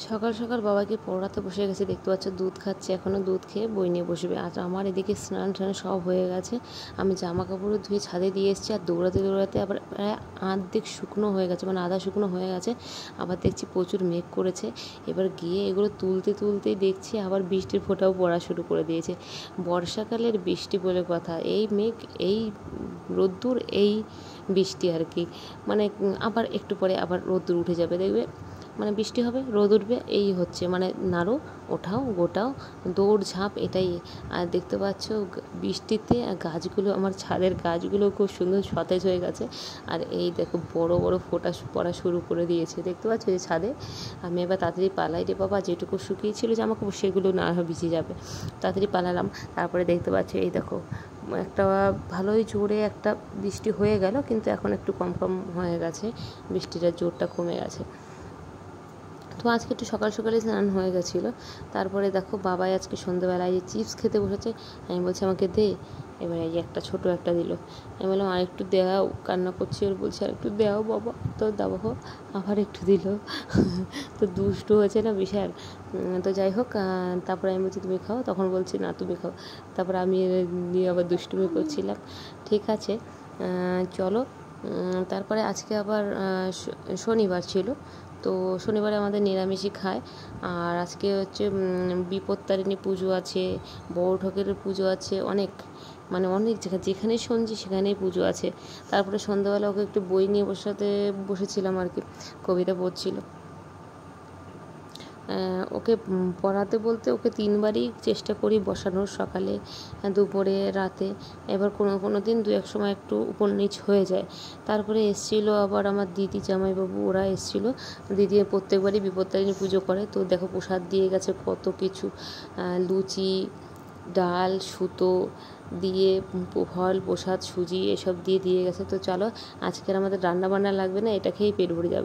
সকাল সকাল বাবাকে পড়াতে বসে গেছে, দেখতে পাচ্ছ দুধ খাচ্ছে, এখনও দুধ খেয়ে বই নিয়ে বসবে। আর আমার এদিকে স্নান টান সব হয়ে গেছে, আমি জামা কাপড়ও ধুয়ে ছাদে দিয়ে এসেছি। আর দৌড়াতে দৌড়াতে আবার প্রায় আধেক শুকনো হয়ে গেছে, মানে আধা শুকনো হয়ে গেছে। আবার দেখছি প্রচুর মেঘ করেছে, এবার গিয়ে এগুলো তুলতে তুলতেই দেখছি আবার বৃষ্টির ফোঁটাও পড়া শুরু করে দিয়েছে। বর্ষাকালের বৃষ্টি বলে কথা, এই মেঘ, এই রোদ্দুর, এই বৃষ্টি আর কি। মানে আবার একটু পরে আবার রোদ্দুর উঠে যাবে, দেখবে মানে বৃষ্টি হবে, রোদ উঠবে, এই হচ্ছে মানে নাড়ো ওঠাও গোটাও দৌড় ঝাঁপ এটাই। আর দেখতে পাচ্ছ বৃষ্টিতে গাছগুলো, আমার ছাদের গাছগুলো খুব সুন্দর সতেজ হয়ে গেছে। আর এই দেখো বড় বড় ফোঁটা পড়া শুরু করে দিয়েছে, দেখতে পাচ্ছ যে ছাদে। আমি এবার তাড়াতাড়ি পালাই রে বাবা, যেটুকু শুকিয়েছিল জামা কাপড় সেগুলো না ভিজে যাবে, তাড়াতাড়ি পালালাম। তারপরে দেখতে পাচ্ছ এই দেখো একটা ভালোই জোরে একটা বৃষ্টি হয়ে গেল, কিন্তু এখন একটু কম কম হয়ে গেছে, বৃষ্টিটার জোরটা কমে গেছে। তো আজকে একটু সকাল সকালে স্নান হয়ে গেছিলো। তারপরে দেখো বাবাই আজকে সন্ধ্যেবেলায় যে চিপস খেতে বসেছে, আমি বলছি আমাকে দে, এবার এই একটা ছোটো একটা দিল। আমি বললাম আর একটু দেওয়াও, কান্না করছি, ওর বলছি আর একটু দেওয়াও বাবা, তো দেবো, আবার একটু দিল। তো দুষ্টু হয়েছে না বিশাল। তো যাই হোক, তারপরে আমি বলছি তুমি খাও, তখন বলছি না তুমি খাও। তারপরে আমি নিয়ে আবার দুষ্টুমি করছিলাম। ঠিক আছে, চলো। তারপরে আজকে আবার শনিবার ছিল, তো শনিবারে আমাদের নিরামিষই খায়। আর আজকে হচ্ছে বিপত্তারিণী পুজো আছে, বড় ঠাকুরের পুজো আছে, অনেক মানে অনেক জায়গায়, যেখানেই শুনছি সেখানেই পুজো আছে। তারপরে সন্ধ্যাবেলা ওকে একটু বই নিয়ে বসেছিলাম আর কি, কবিতা পড়ছিল। ওকে পড়াতে বলতে ওকে 3বারই চেষ্টা করি বসানোর, সকালে, দুপুরে, রাতে। এবার কোনো দিন দু এক সময় একটু উপর নিচ হয়ে যায়। তারপরে এসেছিলো আবার আমার দিদি জামাইবাবু, ওরা এসেছিলো। দিদি প্রত্যেকবারই বিপত্তারিণী পুজো করে, তো দেখো প্রসাদ দিয়ে গেছে কত কিছু, লুচি, ডাল, সুতো দিয়ে, ফল, প্রসাদ, সুজি এসব দিয়ে গেছে। তো চলো, আজকের আমাদের রান্না বান্না লাগবে না, এটা খেয়েই পেট ভরে যাবে।